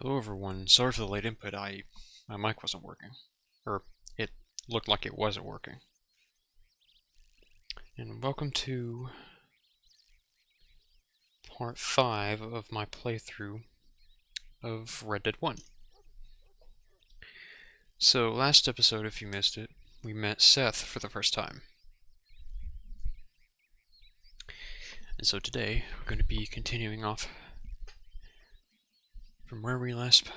Hello everyone, sorry for the late input, my mic wasn't working. Or, it looked like it wasn't working. And welcome to part 5 of my playthrough of Red Dead 1. So, last episode, if you missed it, we met Seth for the first time. And so today, we're going to be continuing off from where we last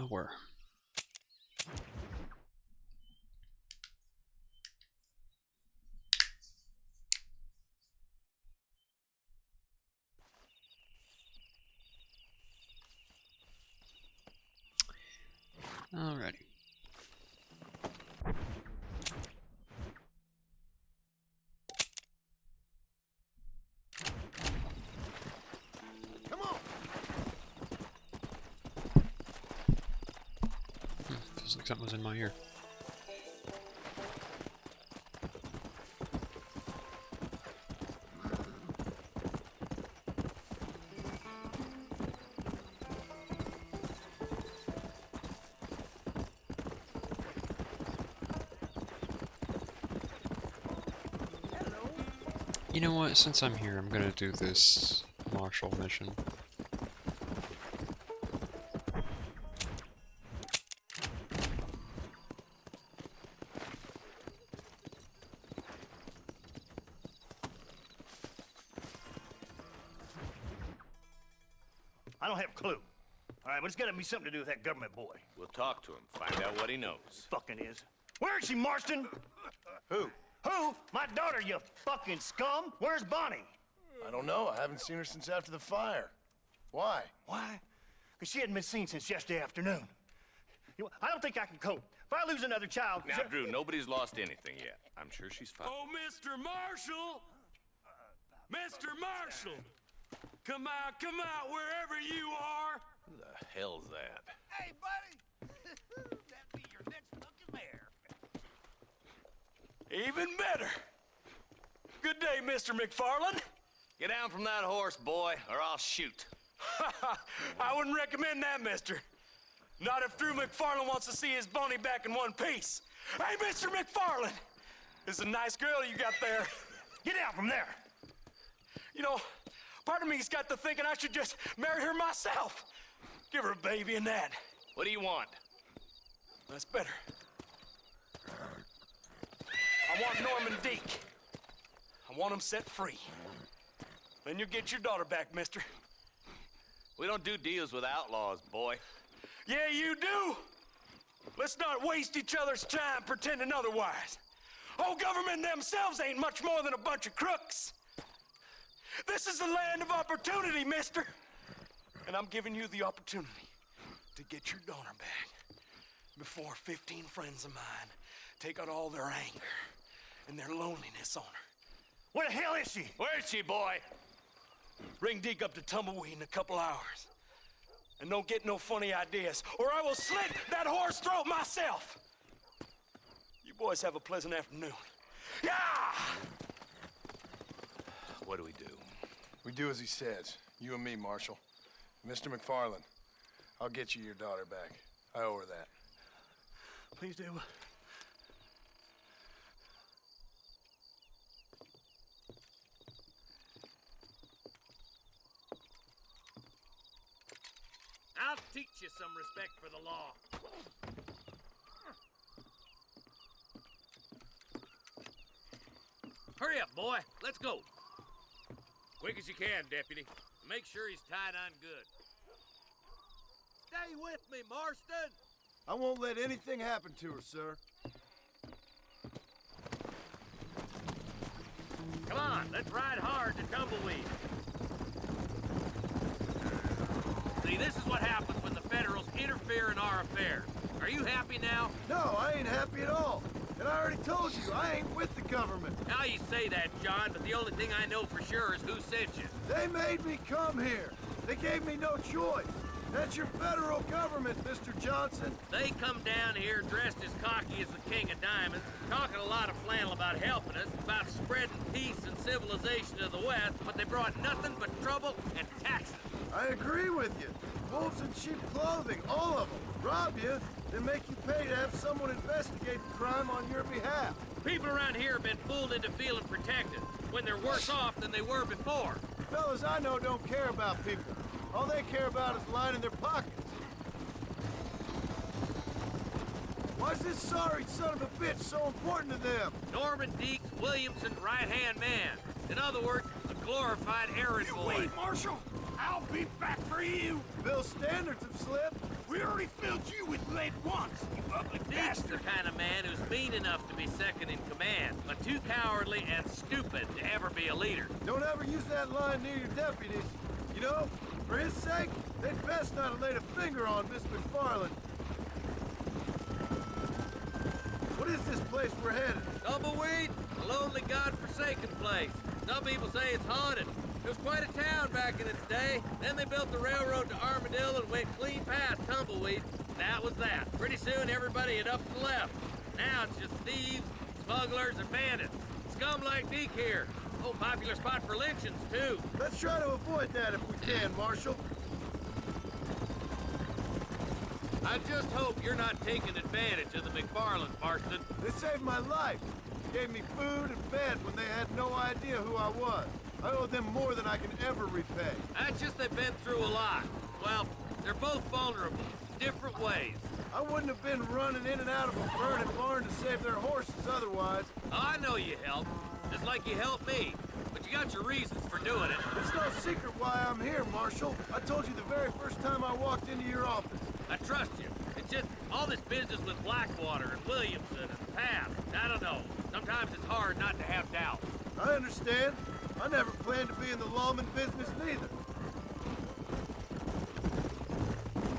were. Alrighty. Come on. Feels like something was in my ear. You know what, since I'm here, I'm gonna do this Marshall mission. I don't have a clue. All right, but it's gotta be something to do with that government boy. We'll talk to him, find out what he knows. Fucking is. Where is she, Marston? Who? Who? My daughter, you fucking scum. Where's Bonnie? I don't know. I haven't seen her since after the fire. Why? Why? Because she hadn't been seen since yesterday afternoon. You know, I don't think I can cope. If I lose another child... Now, Drew, nobody's lost anything yet. I'm sure she's fine. Oh, Mr. Marshall! Mr. Marshall! Come out, wherever you are! Who the hell's that? Hey, buddy! That'd be your next looking mare. Even better! Good day, Mr. McFarland. Get down from that horse, boy, or I'll shoot. I wouldn't recommend that, mister. Not if Drew McFarland wants to see his Bonnie back in one piece. Hey, Mr. McFarland! This is a nice girl you got there. Get out from there! You know, part of me's got to thinking I should just marry her myself. Give her a baby and that. What do you want? That's better. I want Norman Deke. I want him set free. Then you'll get your daughter back, mister. We don't do deals with outlaws, boy. Yeah, you do. Let's not waste each other's time pretending otherwise. Oh, government themselves ain't much more than a bunch of crooks. This is the land of opportunity, mister. And I'm giving you the opportunity to get your daughter back before 15 friends of mine take out all their anger and their loneliness on her. Where the hell is she? Where is she, boy? Bring Deke up to Tumbleweed in a couple hours. And don't get no funny ideas, or I will slit that horse throat myself. You boys have a pleasant afternoon. Yeah! What do we do? We do as he says. You and me, Marshal. Mr. McFarland, I'll get you your daughter back. I owe her that. Please do. I'll teach you some respect for the law. Hurry up, boy. Let's go. Quick as you can, deputy. Make sure he's tied on good. Stay with me, Marston. I won't let anything happen to her, sir. Come on, let's ride hard to Tumbleweed. See, this is what happens when the Federals interfere in our affairs. Are you happy now? No, I ain't happy at all. And I already told you, I ain't with the government. Now you say that, John, but the only thing I know for sure is who sent you. They made me come here. They gave me no choice. That's your federal government, Mr. Johnson. They come down here dressed as cocky as the King of Diamonds, talking a lot of flannel about helping us, about spreading peace and civilization to the West, but they brought nothing but trouble and taxes. I agree with you. Wolves in cheap clothing, all of them. Rob you, then make you pay to have someone investigate the crime on your behalf. People around here have been fooled into feeling protected, when they're worse off than they were before. Fellas I know don't care about people. All they care about is lining their pockets. Why's this sorry son of a bitch so important to them? Norman Deeks Williamson's right-hand man. In other words, a glorified errand boy. Marshal. I'll be back for you. Bill's standards have slipped. We already filled you with lead once, you ugly Deeks is the kind of man who's mean enough to be second in command, but too cowardly and stupid to ever be a leader. Don't ever use that line near your deputies. You know, for his sake, they'd best not have laid a finger on Miss McFarland. What is this place we're headed? Tumbleweed, a lonely, god-forsaken place. Some people say it's haunted. It was quite a town back in its day. Then they built the railroad to Armadillo and went clean past Tumbleweed. That was that. Pretty soon everybody had up and left. Now it's just thieves, smugglers, and bandits. Scum like Deke here. Oh, popular spot for lynchings, too. Let's try to avoid that if we can, Marshal. I just hope you're not taking advantage of the McFarlands, Marston. They saved my life. Gave me food and bed when they had no idea who I was. I owe them more than I can ever repay. That's just they've been through a lot. Well, they're both vulnerable, different ways. I wouldn't have been running in and out of a burning barn to save their horses otherwise. I know you helped, just like you helped me. But you got your reasons for doing it. It's no secret why I'm here, Marshal. I told you the very first time I walked into your office. I trust you. It's just all this business with Blackwater and Williamson and Path. I don't know. Sometimes it's hard not to have doubt. I understand. I never planned to be in the lawman business neither.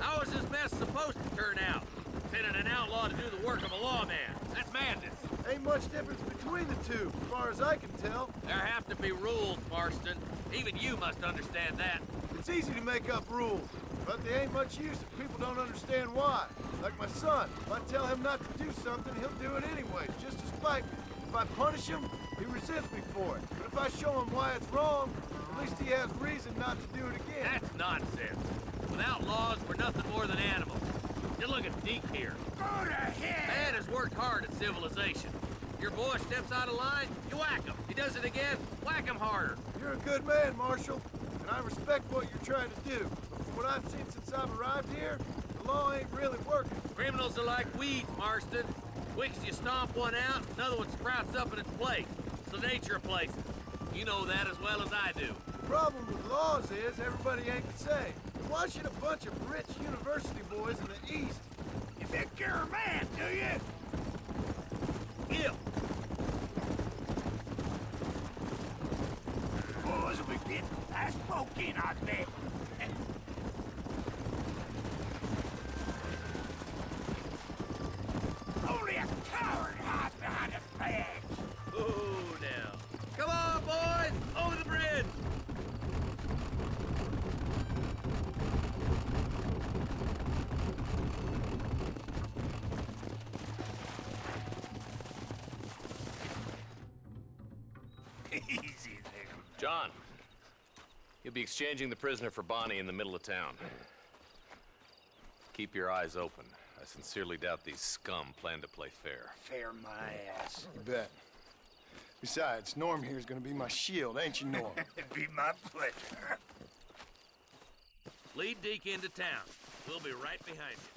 How is this mess supposed to turn out? Sending an outlaw to do the work of a lawman. That's madness. Ain't much difference between the two, as far as I can tell. There have to be rules, Marston. Even you must understand that. It's easy to make up rules, but they ain't much use if people don't understand why. Like my son, if I tell him not to do something, he'll do it anyway, just to spite me. If I punish him, he resents me for it. But if I show him why it's wrong, at least he has reason not to do it again. That's nonsense. Without laws, we're nothing more than animals. Just look at Deke here. Go to hell! Man has worked hard at civilization. Your boy steps out of line, you whack him. He does it again, whack him harder. You're a good man, Marshal, and I respect what you're trying to do. But from what I've seen since I've arrived here, the law ain't really working. Criminals are like weeds, Marston. Quick as you stomp one out, another one sprouts up in its place. It's the nature of places. You know that as well as I do. The problem with laws is everybody ain't the same. Why should a bunch of rich university boys in the East... You think you're a man, do you? Ill. Boys will be getting fast poking, I bet. Only a coward hides behind a badge. Oh, now. Come on, boys! Over the bridge! Easy there. John, you'll be exchanging the prisoner for Bonnie in the middle of town. Keep your eyes open. I sincerely doubt these scum plan to play fair. Fair my ass. You bet. Besides, Norm here's gonna be my shield, ain't you, Norm? It'd be my pleasure. Lead Deke into town. We'll be right behind you.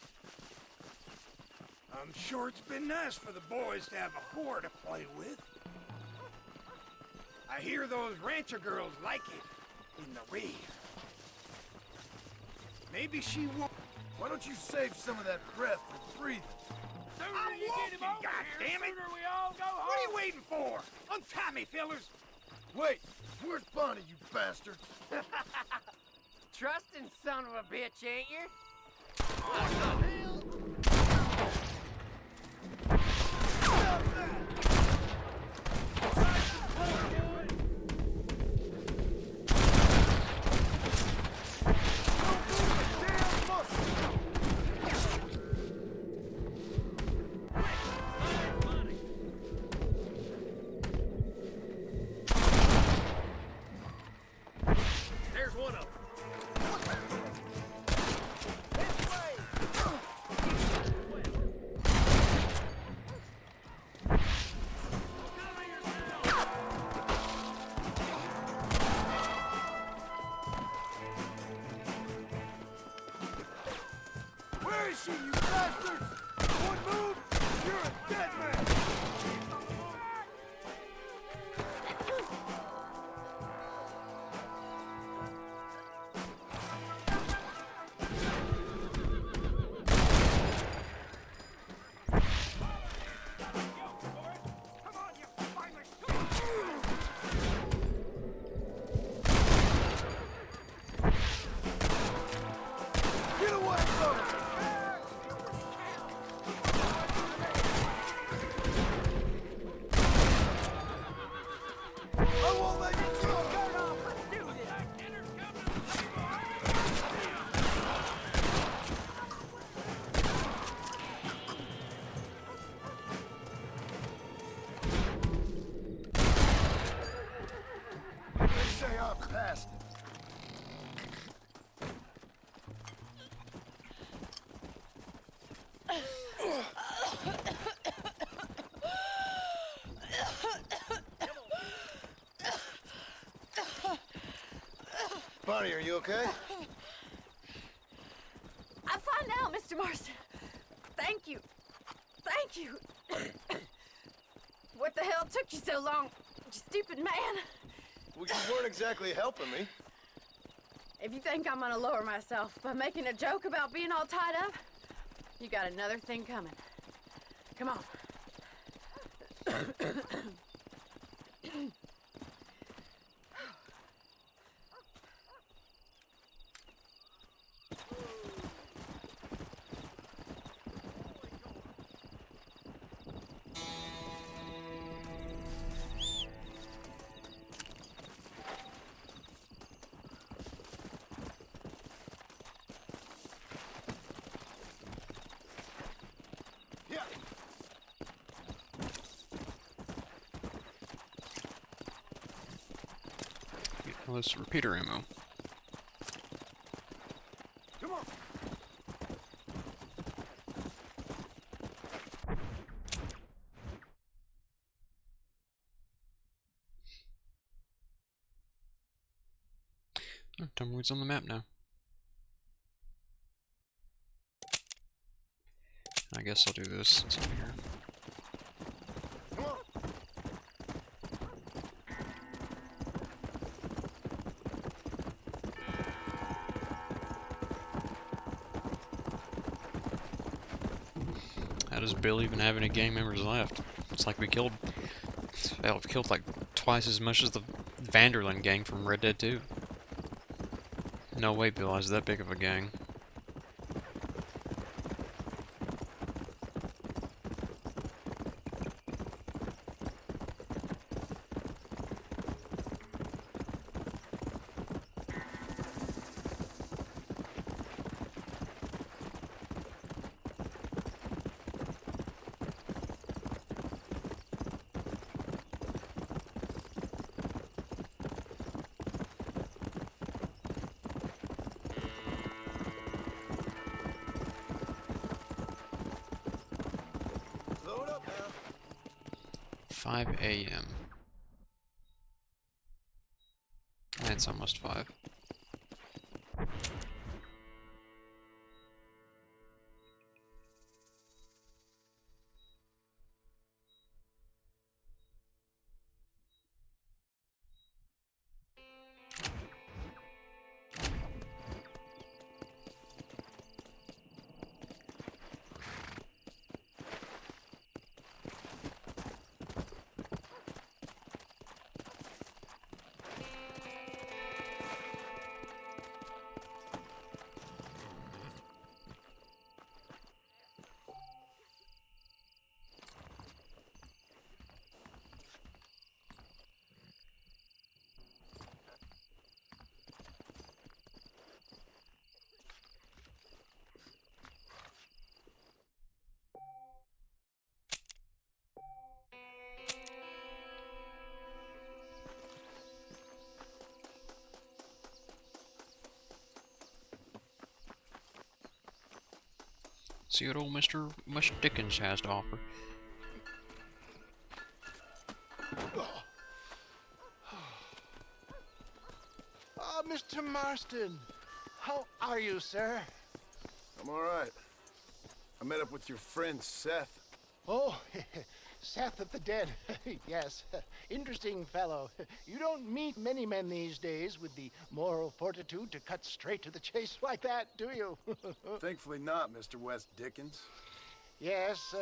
I'm sure it's been nice for the boys to have a whore to play with. I hear those rancher girls like it in the rear. Maybe she won't. Why don't you save some of that breath for breathing? I'm walking, goddammit! What are you waiting for? Untie me, fellers! Wait, where's Bonnie, you bastards? Trusting son of a bitch, ain't you? finish him, you bastards! One move, you're a dead man! Get away from him! I won't let you go! They say I'm past it. Bonnie, are you okay? I'm fine now, Mr. Marston. Thank you. Thank you. What the hell took you so long, you stupid man? Well, you weren't exactly helping me. If you think I'm gonna lower myself by making a joke about being all tied up, you got another thing coming. Come on. Yeah. Well, this repeater ammo. Come on. Oh, Tumbleweed's on the map now. I guess I'll do this since I'm here. Come on. How does Bill even have any gang members left? It's like we killed... Hell, we've killed like twice as much as the Vanderlyn gang from Red Dead 2. No way Bill has that big of a gang. Load up now. 5 a.m. It's almost 5. See what old Mr. Mush Dickens has to offer. Mr. Marston, how are you, sir? I'm all right. met up with your friend Seth. Oh, Seth of the Dead. Yes, interesting fellow. You don't meet many men these days with the moral fortitude to cut straight to the chase like that, do you? Thankfully not, Mr. West Dickens. Yes,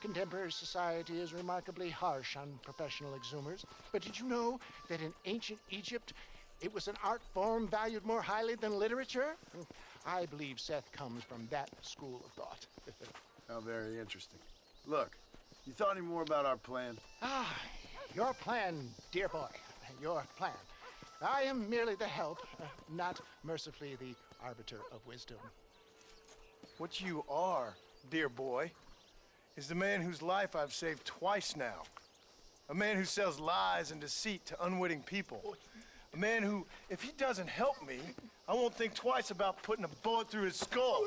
contemporary society is remarkably harsh on professional exhumers. But did you know that in ancient Egypt, it was an art form valued more highly than literature? I believe Seth comes from that school of thought. How very interesting. Look, you thought any more about our plan? Your plan, dear boy, your plan. I am merely the help, not mercifully the arbiter of wisdom. What you are, dear boy, is the man whose life I've saved twice now. A man who sells lies and deceit to unwitting people. A man who, if he doesn't help me, I won't think twice about putting a bullet through his skull,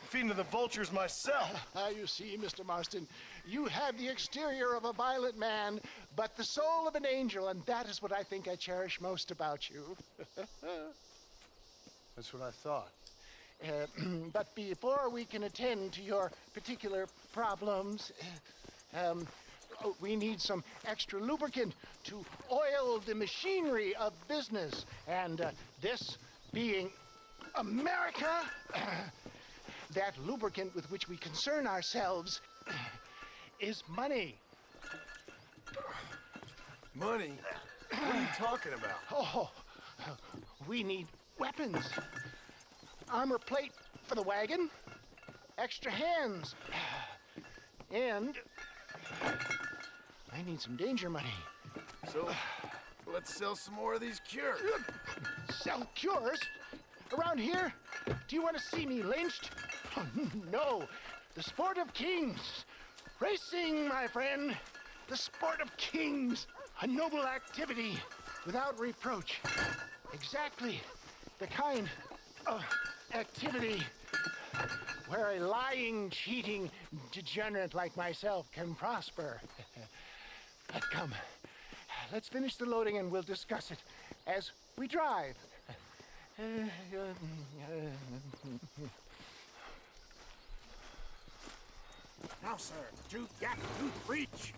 feeding to the vultures myself. You see, Mr. Marston, you have the exterior of a violent man, but the soul of an angel, and that is what I think I cherish most about you. That's what I thought. But before we can attend to your particular problems, we need some extra lubricant to oil the machinery of business. And this being America, that lubricant with which we concern ourselves is money. Money? What are you talking about? Oh, we need weapons. Armor plate for the wagon, extra hands, and I need some danger money. So, let's sell some more of these cures. Sell cures? Around here? Do you want to see me lynched? Oh, no, the sport of kings. Racing, my friend, the sport of kings. A noble activity without reproach. Exactly the kind of activity where a lying, cheating degenerate like myself can prosper. But come, let's finish the loading and we'll discuss it as we drive. Now, sir, you got to reach.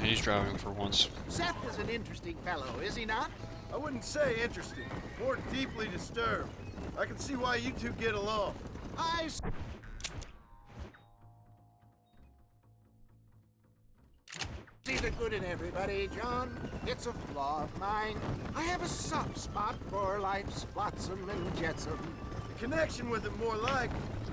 He's driving for once. Seth is an interesting fellow, is he not? I wouldn't say interesting, more deeply disturbed. I can see why you two get along. I see the good in everybody, John. It's a flaw of mine. I have a soft spot for life's flotsam and jetsam. The connection with it more like,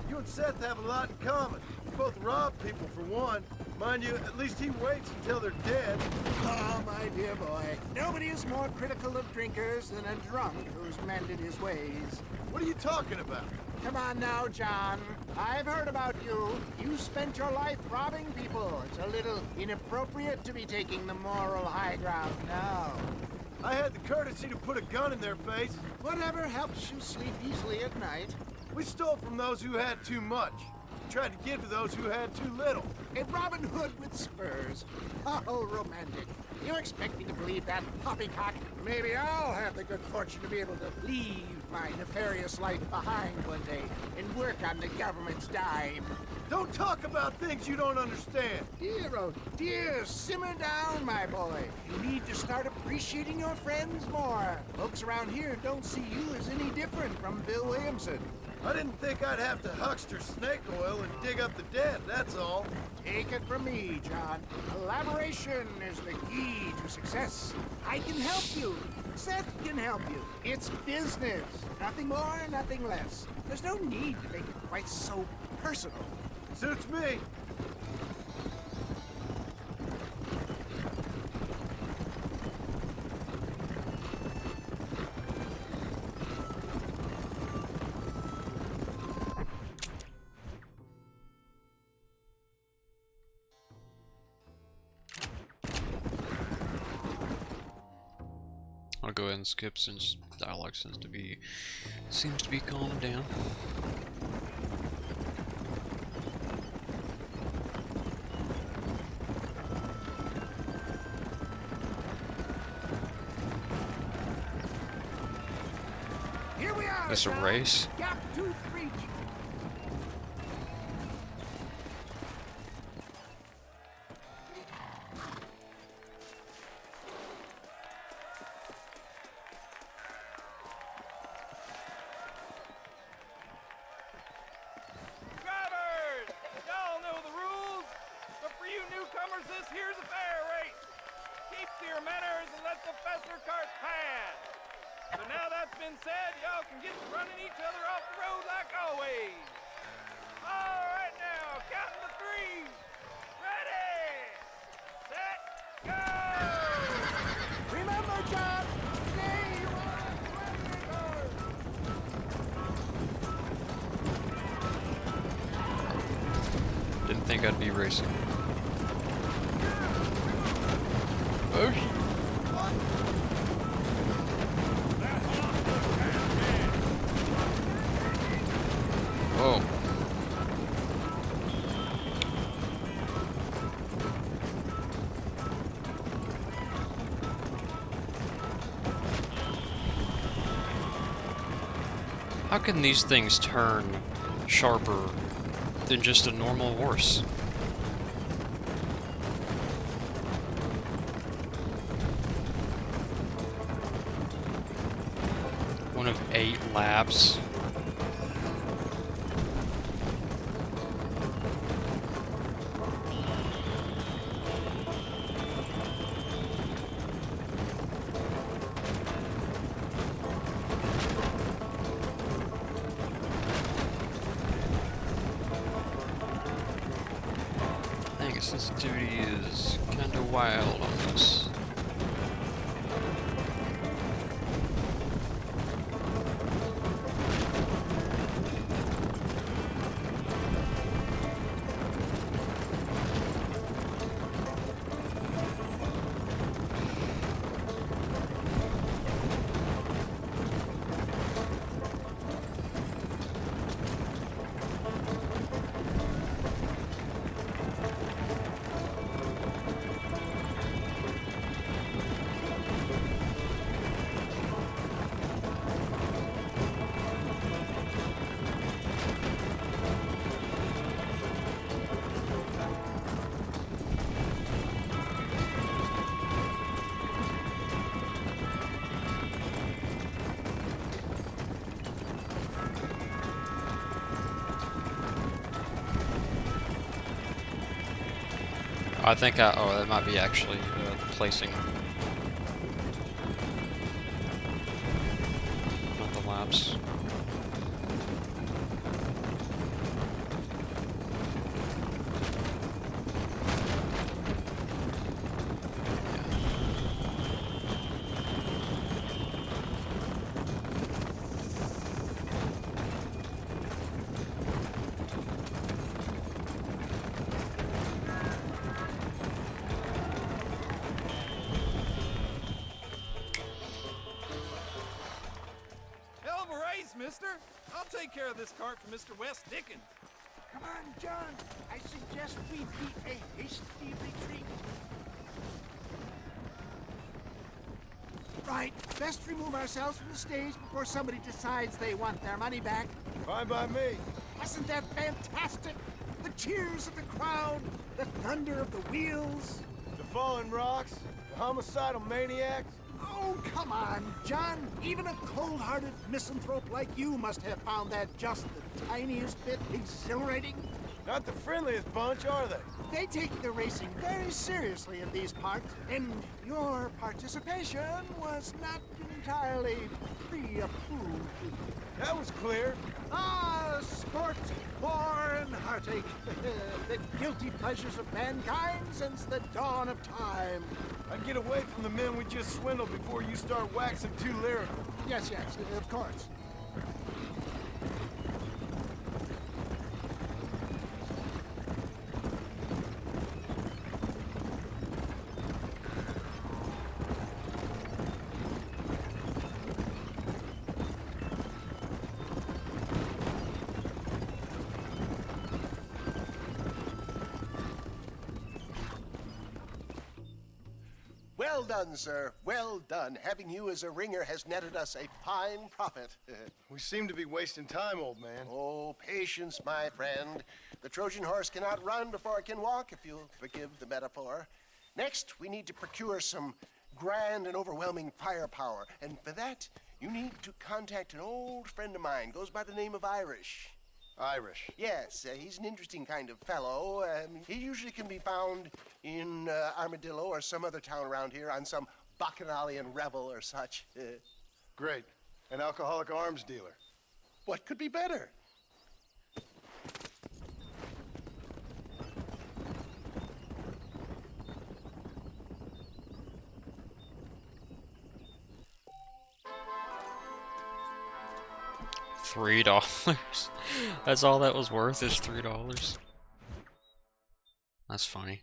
you and Seth have a lot in common. You both rob people for one. Mind you, at least he waits until they're dead. Oh, my dear boy. Nobody is more critical of drinkers than a drunk who's mended his ways. What are you talking about? Come on now, John. I've heard about you. You spent your life robbing people. It's a little inappropriate to be taking the moral high ground now. I had the courtesy to put a gun in their face. Whatever helps you sleep easily at night. We stole from those who had too much. Tried to give to those who had too little. A Robin Hood with spurs. Oh, romantic. You expect me to believe that poppycock? Maybe I'll have the good fortune to be able to leave my nefarious life behind one day and work on the government's dime. Don't talk about things you don't understand. Dear, oh dear, simmer down, my boy. You need to start appreciating your friends more. Folks around here don't see you as any different from Bill Williamson. I didn't think I'd have to huckster snake oil and dig up the dead, that's all. Take it from me, John. Collaboration is the key to success. I can help you. Seth can help you. It's business. Nothing more, nothing less. There's no need to make it quite so personal. Suits me. I'll go ahead and skip since dialogue seems to be calming down. This a race? Gap tooth reach. Drivers! Y'all know the rules, but for you newcomers, this here's a fair race. Keep to your manners and let the faster cart pass. So now that's been said, y'all can get to running each other off the road like always. All right now, counting to three. Ready, set, go! Remember, John, stay on 20 cars. Didn't think I'd be racing. Oh. Oh. How can these things turn sharper than just a normal horse? One of 8 laps. I think sensitivity is kinda wild on this. I think oh, that might be actually placing. Not the laps. Hell of a race, mister. I'll take care of this cart for Mr. West Dickens. Come on, John. I suggest we beat a hasty retreat. Right. Best remove ourselves from the stage before somebody decides they want their money back. Fine by me. Wasn't that fantastic? The cheers of the crowd, the thunder of the wheels. The fallen rocks, the homicidal maniacs. Oh, come on, John. Even a cold-hearted misanthrope like you must have found that just the tiniest bit exhilarating. Not the friendliest bunch, are they? They take the racing very seriously in these parts, and your participation was not entirely pre-approved. That was clear. Ah, sport, war, and heartache. The guilty pleasures of mankind since the dawn of time. I'd get away from the men we just swindled before you start waxing too lyrical. Yes, of course. Well done, sir. Well done. Having you as a ringer has netted us a fine profit. We seem to be wasting time, old man. Oh, patience, my friend. The Trojan horse cannot run before it can walk, if you'll forgive the metaphor. Next, we need to procure some grand and overwhelming firepower. And for that, you need to contact an old friend of mine. Goes by the name of Irish. Irish. Yes, he's an interesting kind of fellow. He usually can be found in Armadillo or some other town around here on some bacchanalian revel or such. Great. An alcoholic arms dealer. What could be better? $3. That's all that was worth is $3. That's funny.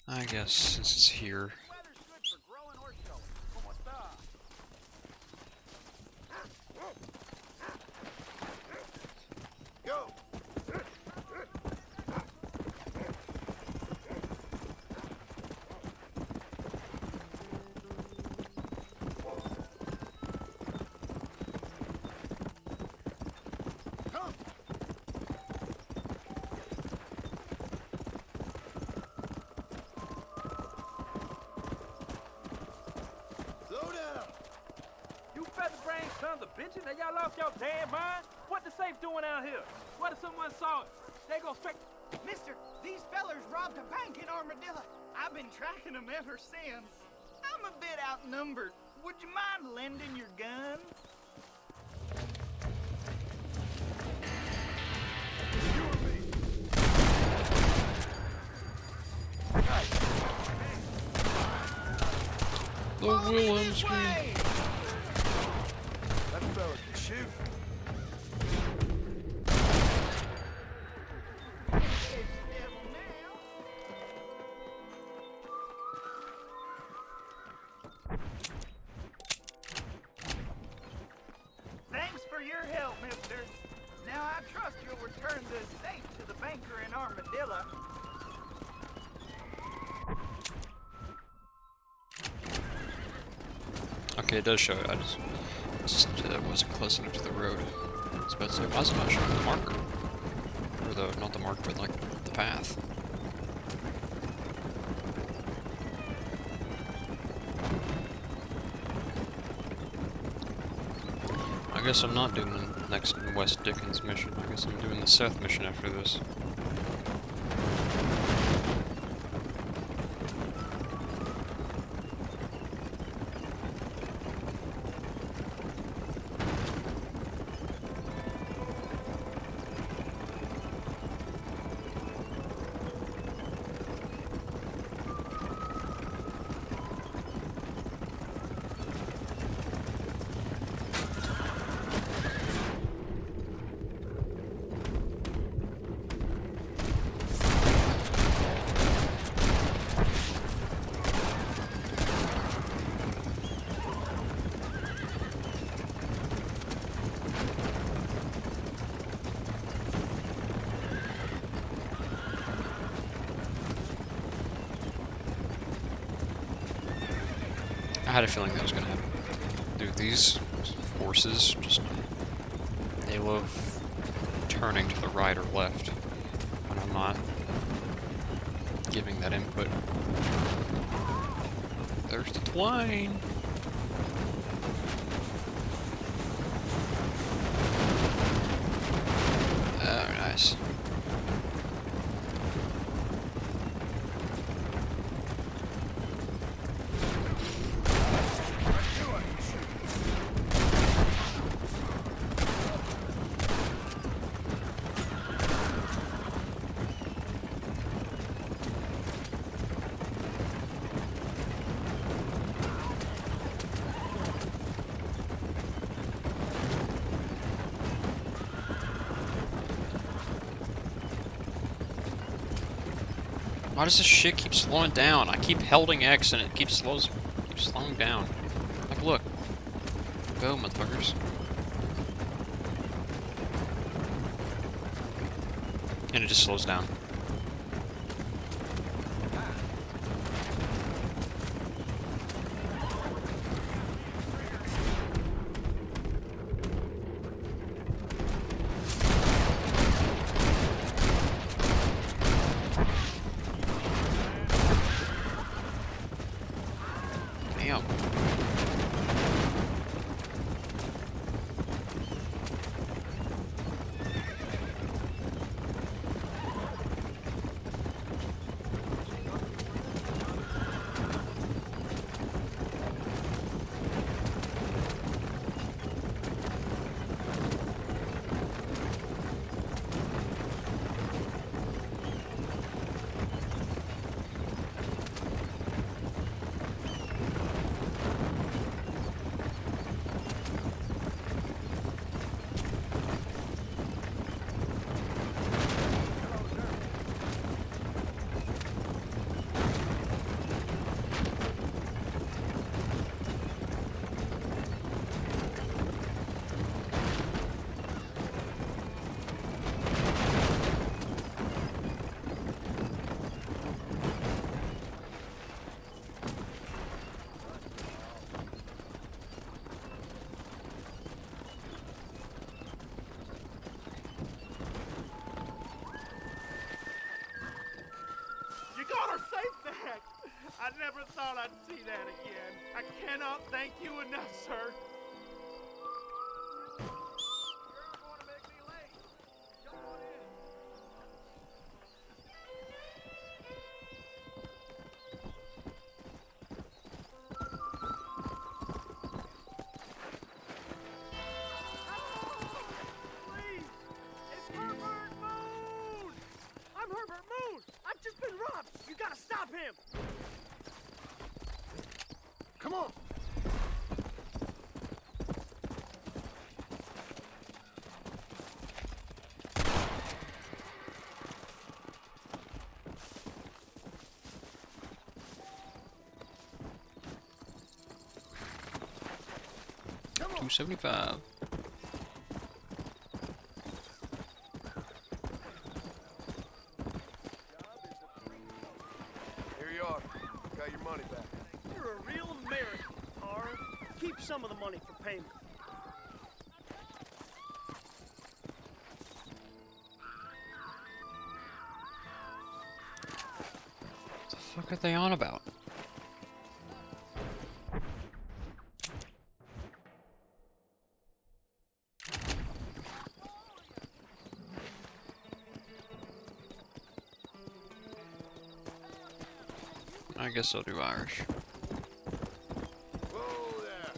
I guess since it's here. Go. Come. Slow down. You feather-brained sons of bitches, and y'all lost your damn mind? What the safe doing out here? What if someone saw it? They go straight... Mister, these fellers robbed a bank in Armadillo. I've been tracking them ever since. I'm a bit outnumbered. Would you mind lending your gun? The Wilhelm scream. That fella can shoot. Thanks for your help, mister. Now I trust you'll return this safe to the banker in Armadillo. Okay, it does show it. I just wasn't close enough to the road. I was about to say, why is it not showing the marker? Or the, not the marker, but like the path. I guess I'm not doing the next West Dickens mission. I guess I'm doing the Seth mission after this. I had a feeling that was gonna happen. Dude, these horses just, they love turning to the right or left when I'm not giving that input. There's the twine! Oh, nice. Why does this shit keep slowing down? I keep holding X and it keeps slowing down. Like, look. Go, motherfuckers. And it just slows down. Damn. You got her safe back. I never thought I'd see that again. I cannot thank you enough, sir. You're going to make me late. Come on in. Please, it's Herbert Moon. I'm Herbert Moon. I've just been robbed. You gotta stop him. Come on. Come on. 275. Here you are. Got your money back. You're a real American, Tar. Keep some of the money for payment. What the fuck are they on about? I guess I'll do Irish. Whoa there.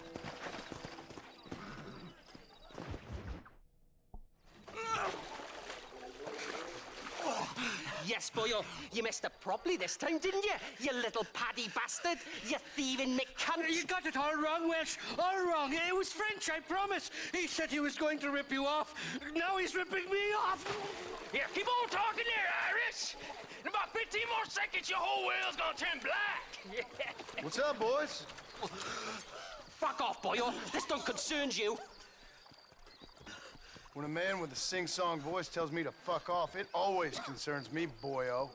Yes, boyo, you messed up properly this time, didn't you? You little paddy bastard. You thieving McCunt. You got it all wrong, Welsh. All wrong. It was French, I promise. He said he was going to rip you off. Now he's ripping me off. Here, keep on talking there, Irish. In about 15 more seconds, your whole world's gonna turn black. What's up, boys? Fuck off, boyo. This don't concern you. When a man with a sing-song voice tells me to fuck off, it always concerns me, boyo.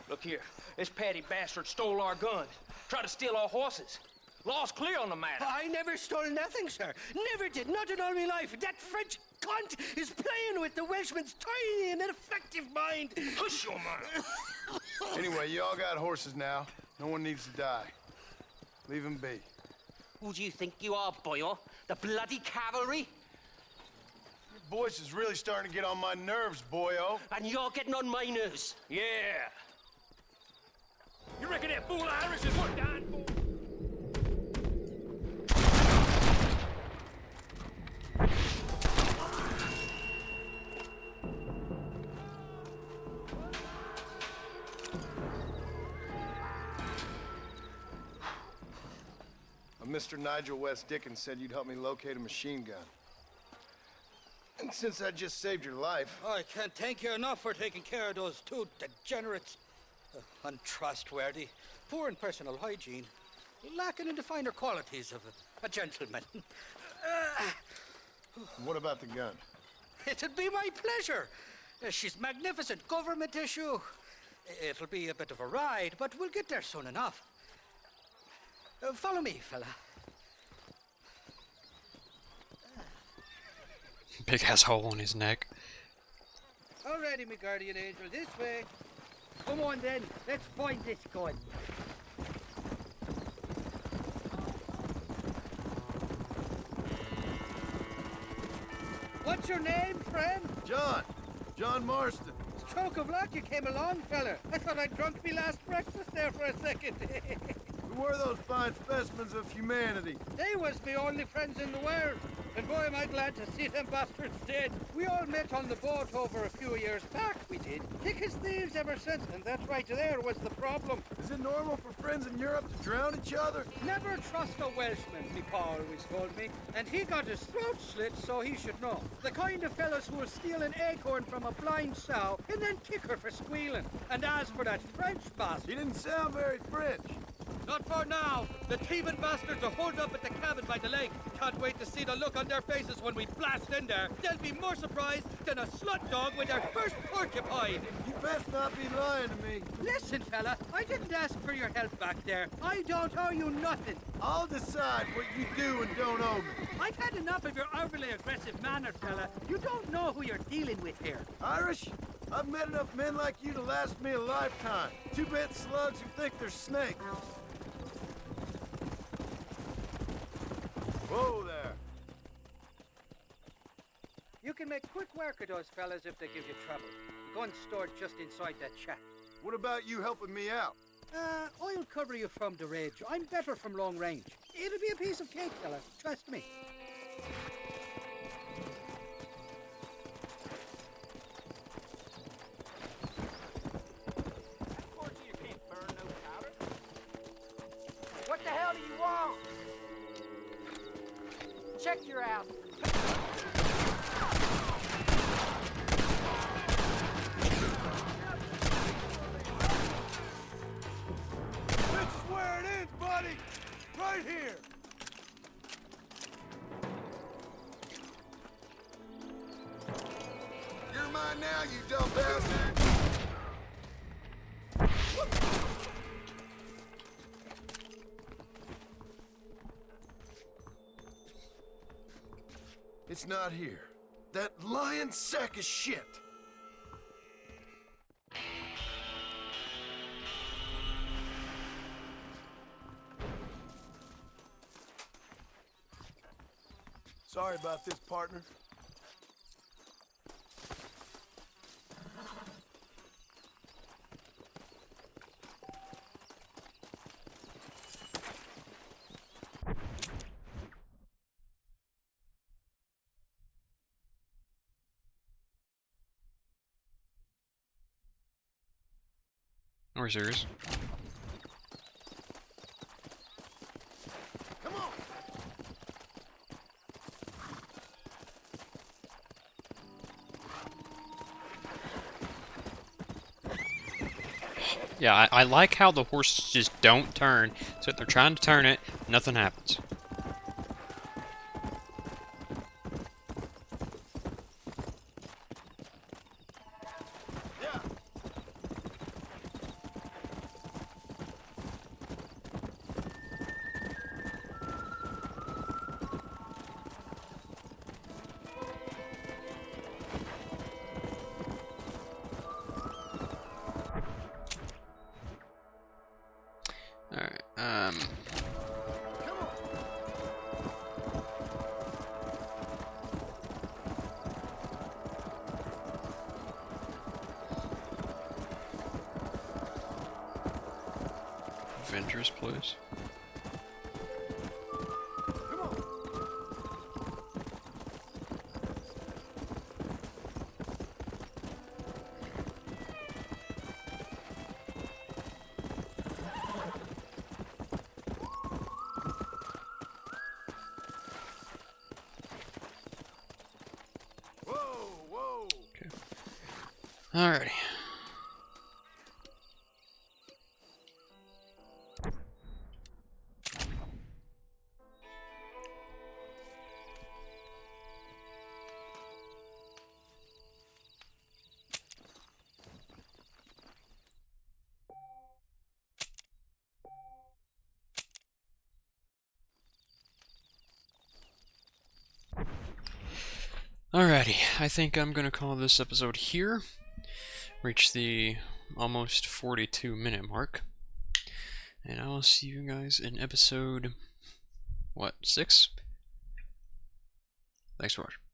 Look here. This patty bastard stole our gun. Tried to steal our horses. Law's clear on the matter. I never stole nothing, sir. Never did. Not in all my life. That French cunt is playing with the Welshman's tiny and ineffective mind. Hush your mouth. Anyway, you all got horses now. No one needs to die. Leave him be. Who do you think you are, boyo? The bloody cavalry? Your voice is really starting to get on my nerves, boyo. And you're getting on my nerves. Yeah. You reckon that fool Irish is worth dying for? Mr. Nigel West Dickens said you'd help me locate a machine gun. Since I just saved your life. I can't thank you enough for taking care of those two degenerates. Untrustworthy, poor in personal hygiene, lacking in the finer qualities of a gentleman. What about the gun? It'd be my pleasure. She's magnificent, government issue. It'll be a bit of a ride, but we'll get there soon enough. Follow me, fella. Big ass hole in his neck. Alrighty, my guardian angel, this way. Come on then, let's find this gun. What's your name, friend? John Marston. Stroke of luck you came along, fella. I thought I'd drunk me last breakfast there for a second. Who were those fine specimens of humanity? They was the only friends in the world. And boy, am I glad to see them bastards dead. We all met on the boat over a few years back, we did. Thick as thieves ever since, and that right there was the problem. Is it normal for friends in Europe to drown each other? Never trust a Welshman, me pa always told me. And he got his throat slit, so he should know. The kind of fellas who will steal an acorn from a blind sow and then kick her for squealing. And as for that French bastard... He didn't sound very French. Not for now. The thieving bastards are holed up at the cabin by the lake. Can't wait to see the look on their faces when we blast in there. They'll be more surprised than a slut dog with their first porcupine. You best not be lying to me. Listen, fella, I didn't ask for your help back there. I don't owe you nothing. I'll decide what you do and don't owe me. I've had enough of your overly aggressive manner, fella. You don't know who you're dealing with here. Irish? I've met enough men like you to last me a lifetime. Two-bit slugs who think they're snakes. Whoa there. You can make quick work of those fellas if they give you trouble. The gun's stored just inside that shack. What about you helping me out? I'll cover you from the ridge. I'm better from long range. It'll be a piece of cake, fella. Trust me. What the hell do you want? Check your out. This is where it ends, buddy! Right here! You're mine now, you dumb bastard! It's not here. That lying sack of shit! Sorry about this, partner. Are we serious? Come on! Yeah, I like how the horses just don't turn. So if they're trying to turn it, nothing happens. Yeah! Alright, Come on! Avengers, please. Come on! Whoa! Alrighty. Alrighty, I think I'm gonna call this episode here. Reach the almost 42-minute mark. And I will see you guys in episode, what, 6? Thanks for watching.